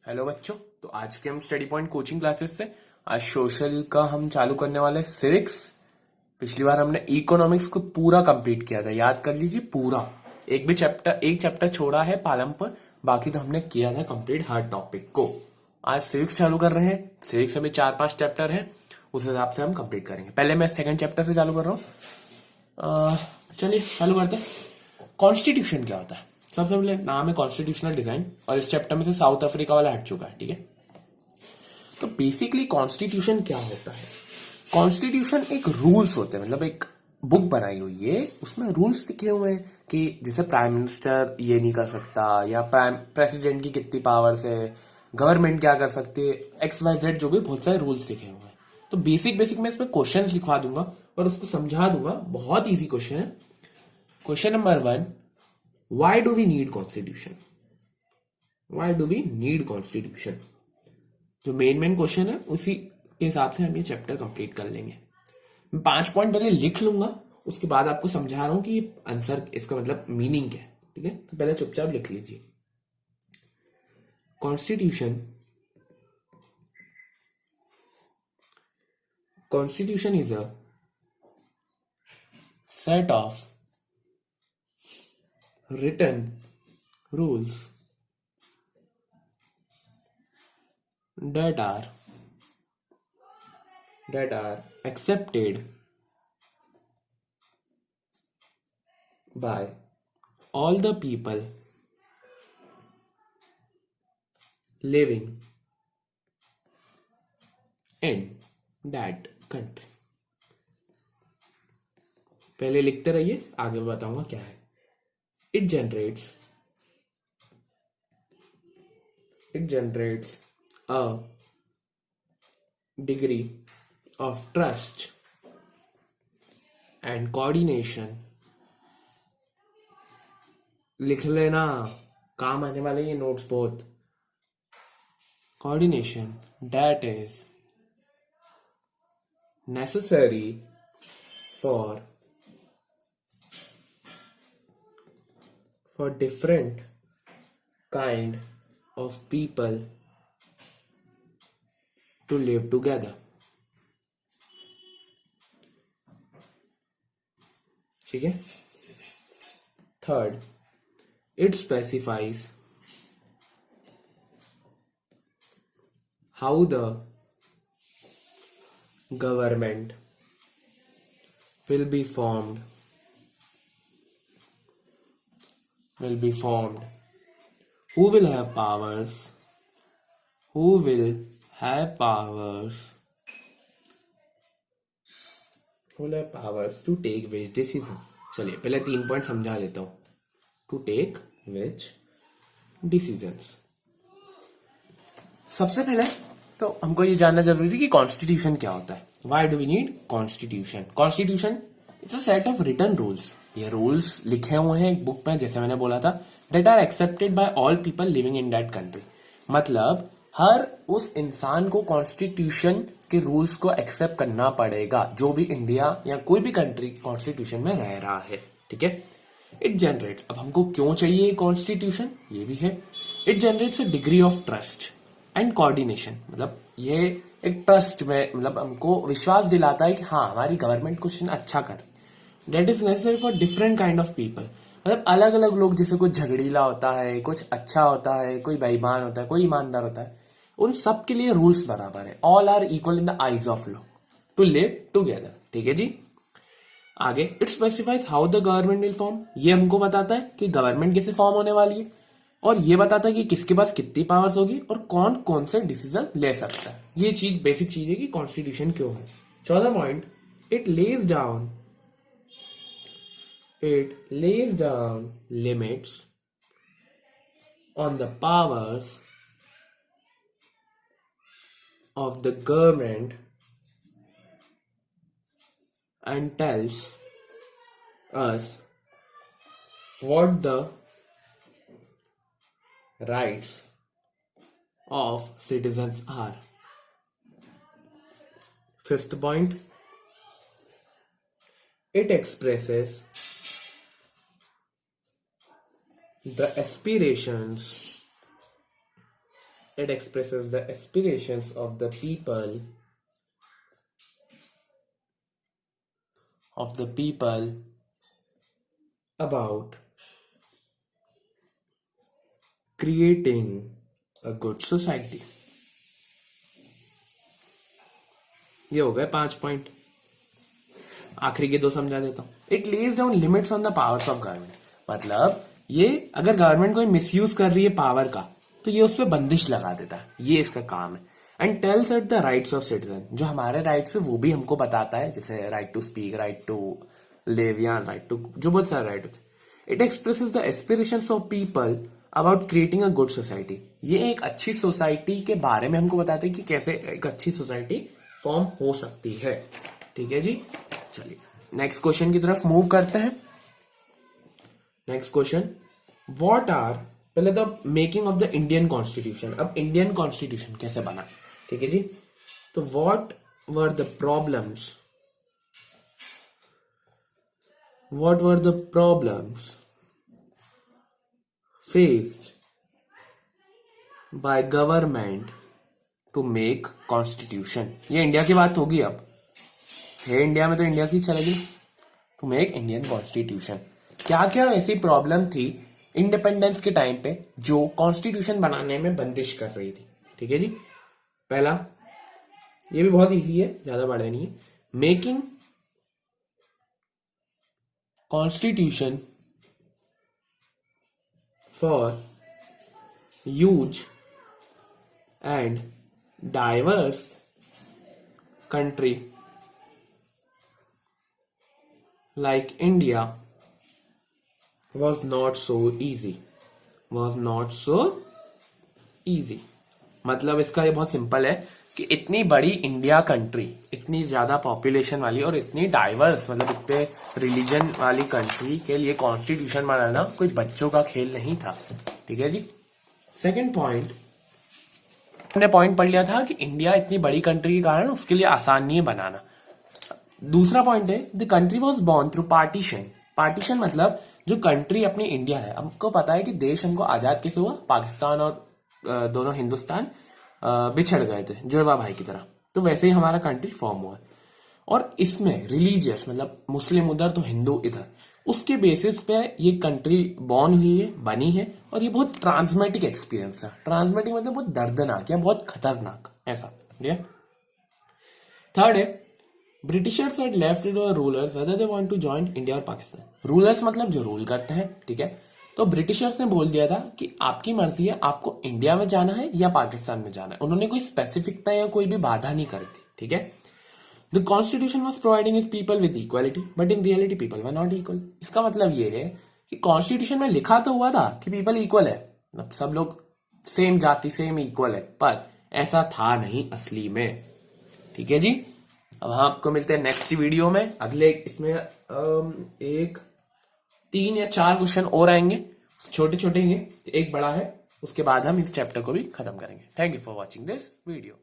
Hello बच्चों। तो आज के हम स्टडी पॉइंट कोचिंग क्लासेस से आज सोशल का हम चालू करने वाले सिविक्स। पिछली बार हमने इकोनॉमिक्स को पूरा कंप्लीट किया था, याद कर लीजिए पूरा। एक चैप्टर छोड़ा है पालम पर, बाकी तो हमने किया था कंप्लीट हर टॉपिक को। आज सिविक्स चालू कर रहे हैं। सिविक्स में 4-5 चैप्टर है, उस हिसाब से हम कंप्लीट करेंगे। पहले मैं सेकंड चैप्टर से चालू कर रहा हूँ। चलिए चालू करते हैं। कॉन्स्टिट्यूशन क्या होता है? सबसे पहले नाम है कॉन्स्टिट्यूशनल डिजाइन, और इस चैप्टर में से साउथ अफ्रीका वाला हट चुका है, ठीक है। तो बेसिकली कॉन्स्टिट्यूशन क्या होता है? कॉन्स्टिट्यूशन एक रूल्स होते हैं, मतलब एक बुक बनाई हुई है, उसमें रूल्स लिखे हुए हैं कि जैसे प्राइम मिनिस्टर ये नहीं कर सकता, या प्राइम प्रेसिडेंट की कितनी पावर्स है, गवर्नमेंट क्या कर सकती है, XYZ, जो भी बहुत सारे रूल्स लिखे हुए हैं। तो बेसिक बेसिक में इसमें क्वेश्चंस लिखवा दूंगा और उसको समझा दूंगा। बहुत इजी क्वेश्चन है। Question number 1, why do we need constitution? Why do we need constitution? जो मेन क्वेश्चन है उसी के हिसाब से हम ये चैप्टर कंप्लीट कर लेंगे। मैं 5 पॉइंट पहले लिख लूंगा, उसके बाद आपको समझा रहा हूं कि आंसर इसका मतलब मीनिंग क्या है, ठीक है। तो पहले चुपचाप लिख लीजिए। Constitution constitution is a set of written rules that are accepted by all the people living in that country। पहले लिखते रहिए, आगे बताऊंगा क्या है। it generates a degree of trust and coordination। लिख लेना, काम आने वाले ये नोट्स बहुत। coordination that is necessary for different kind of people to live together। ठीक है। Third, it specifies how the government will be formed, who will have powers, to take which decision। चलिए पहले 3 पॉइंट समझा देता हूं। To take which decisions. सबसे पहले तो हमको ये जानना जरूरी है कि कॉन्स्टिट्यूशन क्या होता है। Why do we need constitution? Constitution it's a set of written rules. ये रूल्स लिखे हुए हैं एक बुक में, जैसे मैंने बोला था, that are accepted by all people living in that country. मतलब हर उस इंसान को कॉन्स्टिट्यूशन के रूल्स को एक्सेप्ट करना पड़ेगा, जो भी इंडिया या कोई भी कंट्री कॉन्स्टिट्यूशन में रह रहा है, ठीक है। इट जनरेट्स, अब हमको क्यों चाहिए कॉन्स्टिट्यूशन, ये भी है। It generates a degree of trust and coordination. मतलब ये एक ट्रस्ट में, मतलब हमको विश्वास दिलाता है कि हाँ हमारी गवर्नमेंट कुछ अच्छा कर। That is necessary for different kind of people. मतलब अलग अलग लोग, जैसे कुछ झगड़ीला होता है, कुछ अच्छा होता है, कोई बेईमान होता है, कोई ईमानदार होता है, उन सब के लिए रूल्स बराबर है। All are equal in the eyes of law to live together, ठीक है जी। आगे, it specifies how the government will form. ये हमको बताता है कि गवर्नमेंट कैसे फॉर्म होने वाली है, और ये बताता है कि किसके पास कितनी पावर्स होगी और कौन कौन से डिसीजन ले सकता है। ये चीज बेसिक चीज है कि कॉन्स्टिट्यूशन क्यों है। चौथा point, it lays down limits on the powers of the government and tells us what the rights of citizens are। Fifth point, it expresses the aspirations It expresses the aspirations of the people about creating a good society. ये हो गए 5 point. आखिरी के 2 समझा देता हूं. It lays down limits on the powers of government. मतलब ये अगर गवर्नमेंट कोई मिसयूज कर रही है पावर का तो ये उस पर बंदिश लगा देता है. ये इसका काम है. And tells at the rights of citizen. जो हमारे राइट्स है वो भी हमको बताता है, जैसे right to speak, right to live या राइट टू, जो बहुत सारे राइट होते हैं. It expresses the aspirations of people about creating a good society. ये एक अच्छी सोसाइटी के बारे में हमको बताते हैं कि कैसे एक अच्छी सोसाइटी फॉर्म हो सकती है. ठीक है जी. चलिए नेक्स्ट क्वेश्चन की तरफ मूव करते हैं. नेक्स्ट क्वेश्चन, व्हाट आर, पहले तो making of the Indian constitution. अब इंडियन कॉन्स्टिट्यूशन कैसे बना. ठीक है जी. तो what were the problems faced by government to make constitution. ये इंडिया की बात होगी. अब है इंडिया में तो इंडिया की चलेगी. To make Indian constitution. क्या क्या ऐसी प्रॉब्लम थी इंडिपेंडेंस के टाइम पे जो कॉन्स्टिट्यूशन बनाने में बंदिश कर रही थी. ठीक है जी. पहला, ये भी बहुत इजी है, ज्यादा बड़ा नहीं है. Making constitution for huge and diverse country like India was not so easy. मतलब इसका ये बहुत सिंपल है कि इतनी बड़ी इंडिया कंट्री, इतनी ज्यादा पॉपुलेशन वाली और इतनी डाइवर्स, मतलब इतने रिलीजन वाली कंट्री के लिए कॉन्स्टिट्यूशन बनाना कोई बच्चों का खेल नहीं था. ठीक है जी. सेकंड पॉइंट, हमने पॉइंट पढ़ लिया था कि इंडिया इतनी बड़ी कंट्री के कारण उसके लिए आसान नहीं है बनाना. दूसरा पॉइंट है, the country was born through partition. Partition मतलब जो कंट्री अपनी इंडिया है, हमको पता है कि देश हमको आजाद कैसे हुआ. पाकिस्तान और दोनों हिंदुस्तान बिछड़ गए थे जुड़वा भाई की तरह. तो वैसे ही हमारा कंट्री फॉर्म हुआ. और इसमें रिलीजियस, मतलब मुस्लिम उधर तो हिंदू इधर, उसके बेसिस पे ये कंट्री बॉर्न हुई है, बनी है. और ये बहुत ट्रांसमेटिक एक्सपीरियंस है. ट्रांसमेटिक मतलब बहुत दर्दनाक या बहुत खतरनाक, ऐसा. थर्ड है, Britishers had left it rulers whether they want to join India और पाकिस्तान. रूलर्स मतलब जो रूल करते हैं. ठीक है. तो ब्रिटिशर्स ने बोल दिया था कि आपकी मर्जी है, आपको इंडिया में जाना है या पाकिस्तान में जाना है. उन्होंने कोई स्पेसिफिकता या कोई भी बाधा नहीं करी थी. ठीक है. The constitution was providing is people with equality but in reality people were not equal. इसका मतलब ये है कि कॉन्स्टिट्यूशन में लिखा तो हुआ था कि पीपल इक्वल है, मतलब सब लोग सेम जाति, सेम इक्वल है, पर ऐसा था नहीं असली में. ठीक है जी. अब हम आपको मिलते हैं नेक्स्ट वीडियो में. अगले इसमें 1, 3 या 4 क्वेश्चन और आएंगे, छोटे छोटे ही, एक बड़ा है. उसके बाद हम इस चैप्टर को भी खत्म करेंगे. Thank you for watching this video.